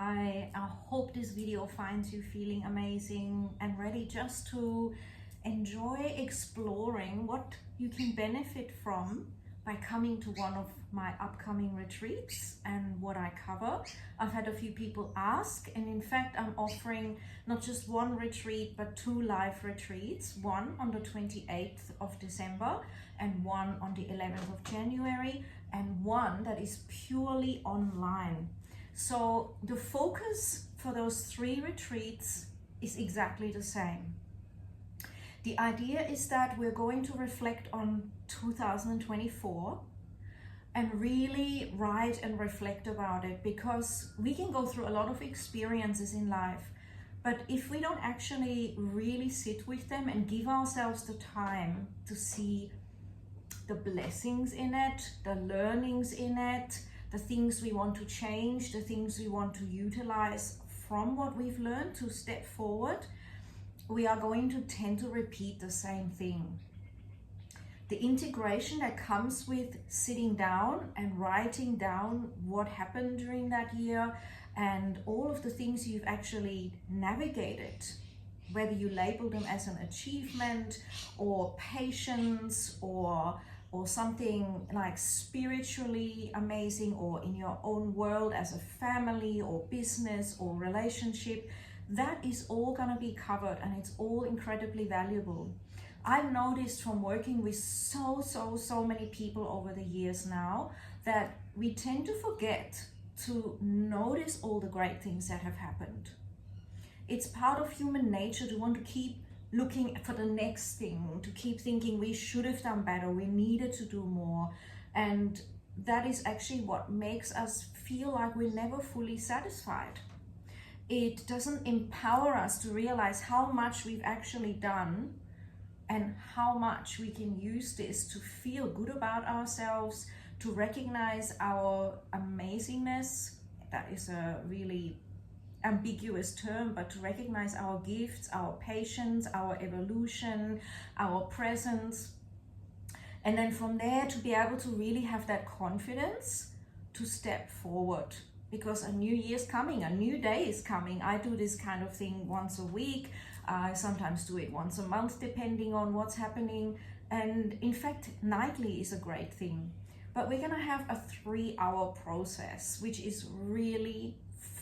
I hope this video finds you feeling amazing and ready just to enjoy exploring what you can benefit from by coming to one of my upcoming retreats and what I cover. I've had a few people ask, and in fact I'm offering not just one retreat but 2 live retreats, one on the 28th of December and one on the 11th of January, and one that is purely online. So the focus for those 3 retreats is exactly the same. The idea is that we're going to reflect on 2024 and really write and reflect about it, because we can go through a lot of experiences in life, but if we don't actually really sit with them and give ourselves the time to see the blessings in it, the learnings in it, the things we want to change, the things we want to utilize from what we've learned to step forward, we are going to tend to repeat the same thing. The integration that comes with sitting down and writing down what happened during that year and all of the things you've actually navigated, whether you label them as an achievement or patience or something like spiritually amazing, or in your own world as a family or business or relationship, that is all going to be covered, and it's all incredibly valuable. I've noticed from working with so many people over the years now that we tend to forget to notice all the great things that have happened. It's part of human nature to want to keep looking for the next thing, to keep thinking we should have done better, we needed to do more, and that is actually what makes us feel like we're never fully satisfied. It doesn't empower us to realize how much we've actually done and how much we can use this to feel good about ourselves, to recognize our amazingness. That is a really ambiguous term, but to recognize our gifts, our patience, our evolution, our presence. And then from there to be able to really have that confidence to step forward, because a new year's coming, a new day is coming. I do this kind of thing once a week. I sometimes do it once a month, depending on what's happening. And in fact, nightly is a great thing. But we're gonna have a 3-hour process, which is really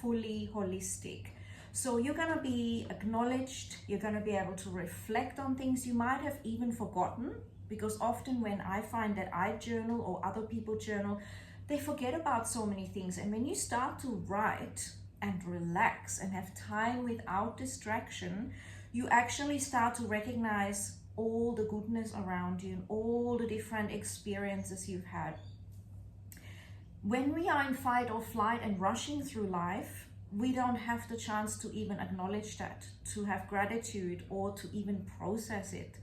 fully holistic. So you're gonna be acknowledged, you're gonna be able to reflect on things you might have even forgotten, because often when I find that I journal or other people journal, they forget about so many things. And when you start to write and relax and have time without distraction, you actually start to recognize all the goodness around you and all the different experiences you've had. When we are in fight or flight and rushing through life, we don't have the chance to even acknowledge that, to have gratitude, or to even process it.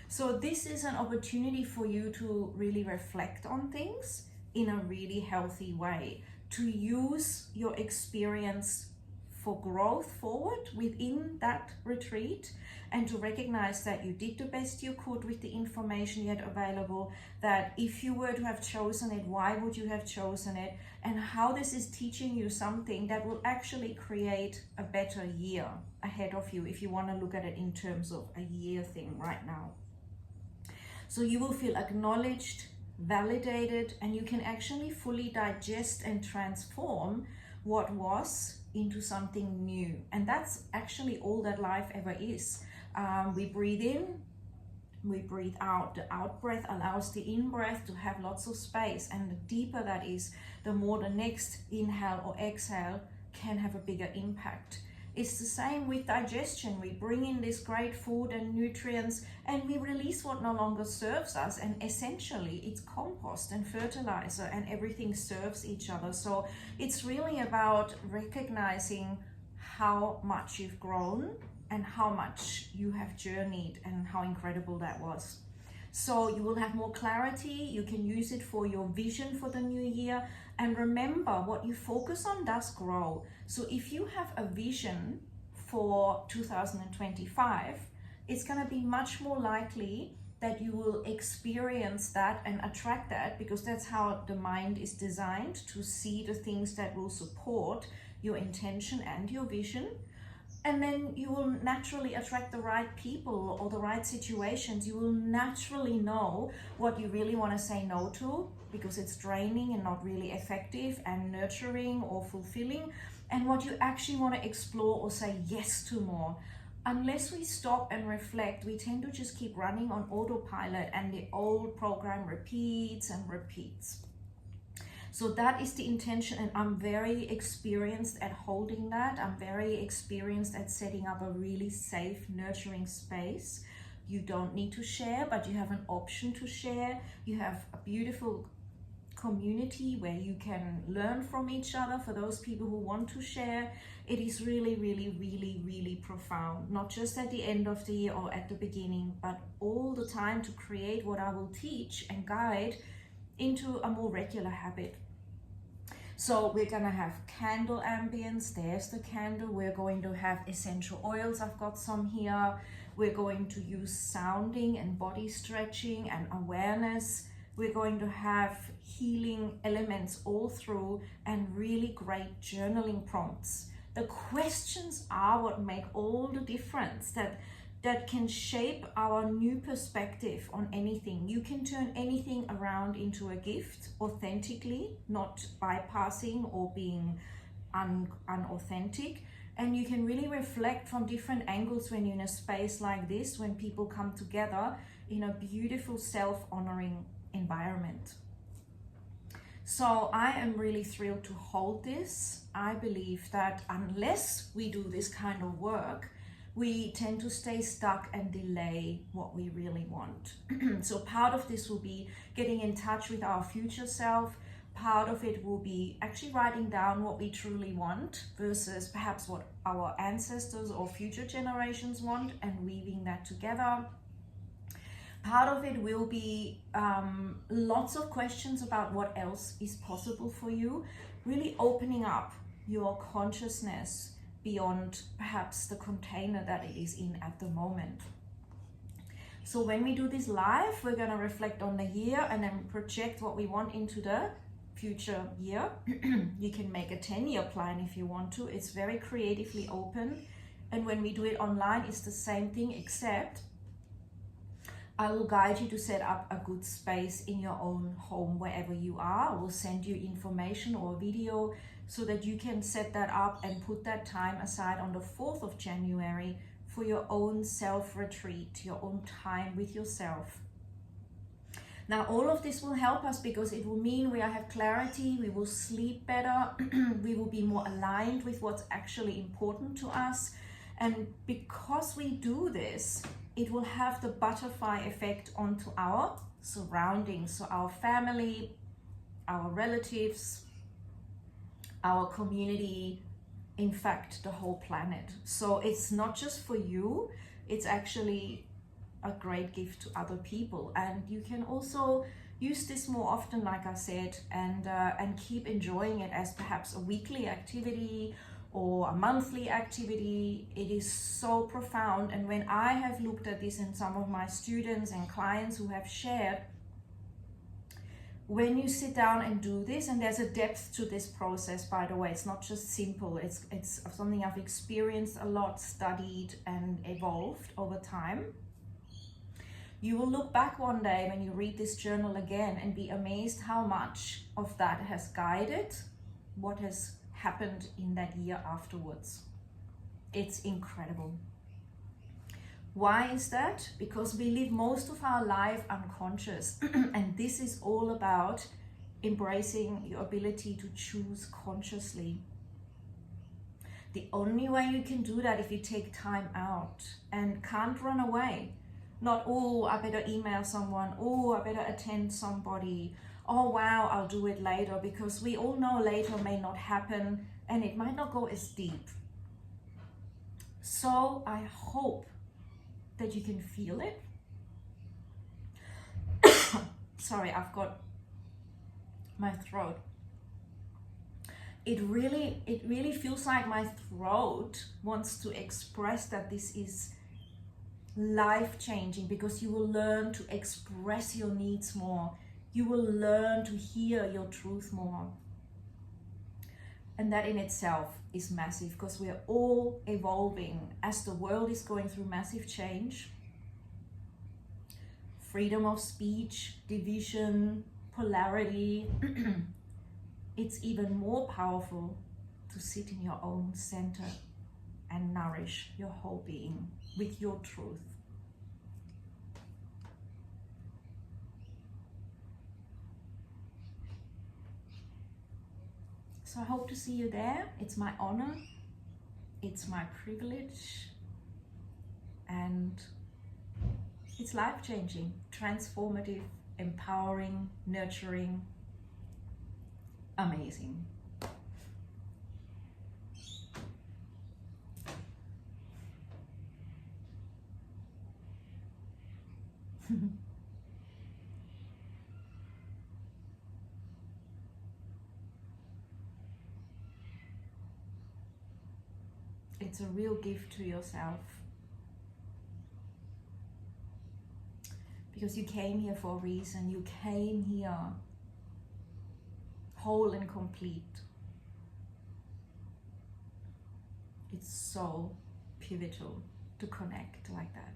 So this is an opportunity for you to really reflect on things in a really healthy way, to use your experience for growth forward within that retreat, and to recognize that you did the best you could with the information you had available, that if you were to have chosen it, why would you have chosen it, and how this is teaching you something that will actually create a better year ahead of you, if you want to look at it in terms of a year thing right now. So you will feel acknowledged, validated, and you can actually fully digest and transform what was into something new. And that's actually all that life ever is. We breathe in, we breathe out. The out breath allows the in breath to have lots of space, and the deeper that is, the more the next inhale or exhale can have a bigger impact. It's the same with digestion. We bring in this great food and nutrients, and we release what no longer serves us, and essentially it's compost and fertilizer, and everything serves each other. So it's really about recognizing how much you've grown and how much you have journeyed and how incredible that was. So you will have more clarity, you can use it for your vision for the new year, and remember, what you focus on does grow. So if you have a vision for 2025, it's going to be much more likely that you will experience that and attract that, because that's how the mind is designed, to see the things that will support your intention and your vision. And then you will naturally attract the right people or the right situations. You will naturally know what you really want to say no to, because it's draining and not really effective and nurturing or fulfilling, and what you actually want to explore or say yes to more. Unless we stop and reflect, we tend to just keep running on autopilot, and the old program repeats and repeats. So that is the intention, and I'm very experienced at holding that. I'm very experienced at setting up a really safe, nurturing space. You don't need to share, but you have an option to share. You have a beautiful community where you can learn from each other. For those people who want to share, it is really, really, really, really profound. Not just at the end of the year or at the beginning, but all the time, to create what I will teach and guide into a more regular habit. So we're gonna have candle ambience. There's the candle. We're going to have essential oils. I've got some here. We're going to use sounding and body stretching and awareness. We're going to have healing elements all through, and really great journaling prompts. The questions are what make all the difference, that can shape our new perspective on anything. You can turn anything around into a gift authentically, not bypassing or being unauthentic. And you can really reflect from different angles when you're in a space like this, when people come together in a beautiful self-honoring environment. So I am really thrilled to hold this. I believe that unless we do this kind of work, we tend to stay stuck and delay what we really want. So part of this will be getting in touch with our future self. Part of it will be actually writing down what we truly want versus perhaps what our ancestors or future generations want, and weaving that together. Part of it will be lots of questions about what else is possible for you, really opening up your consciousness beyond perhaps the container that it is in at the moment. So when we do this live, we're going to reflect on the year and then project what we want into the future year. You can make a 10-year plan if you want to. It's very creatively open. And when we do it online, it's the same thing, except I will guide you to set up a good space in your own home, wherever you are. I will send you information or video so that you can set that up and put that time aside on the 4th of January for your own self-retreat, your own time with yourself. Now, all of this will help us because it will mean we have clarity, we will sleep better, we will be more aligned with what's actually important to us. And because we do this, it will have the butterfly effect onto our surroundings. So our family, our relatives, our community, in fact, the whole planet. So it's not just for you, it's actually a great gift to other people. And you can also use this more often, like I said, and keep enjoying it as perhaps a weekly activity or a monthly activity. It is so profound. And when I have looked at this and some of my students and clients who have shared, when you sit down and do this, and there's a depth to this process, by the way, it's not just simple, it's something I've experienced a lot, studied and evolved over time. You will look back one day when you read this journal again and be amazed how much of that has guided what has happened in that year afterwards. It's incredible. Why is that? Because we live most of our life unconscious. And this is all about embracing your ability to choose consciously. The only way you can do that if you take time out and can't run away. Not, oh, I better email someone. Oh, I better attend somebody. Oh, wow, I'll do it later. Because we all know later may not happen and it might not go as deep. So I hope that you can feel it. Sorry, I've got my throat. It really feels like my throat wants to express that this is life-changing, because you will learn to express your needs more. You will learn to hear your truth more. And that in itself is massive, because we're all evolving as the world is going through massive change. Freedom of speech, division, polarity. It's even more powerful to sit in your own center and nourish your whole being with your truth. So I hope to see you there. It's my honor, it's my privilege, and it's life-changing, transformative, empowering, nurturing, amazing. It's a real gift to yourself, because you came here for a reason. You came here whole and complete. It's so pivotal to connect like that.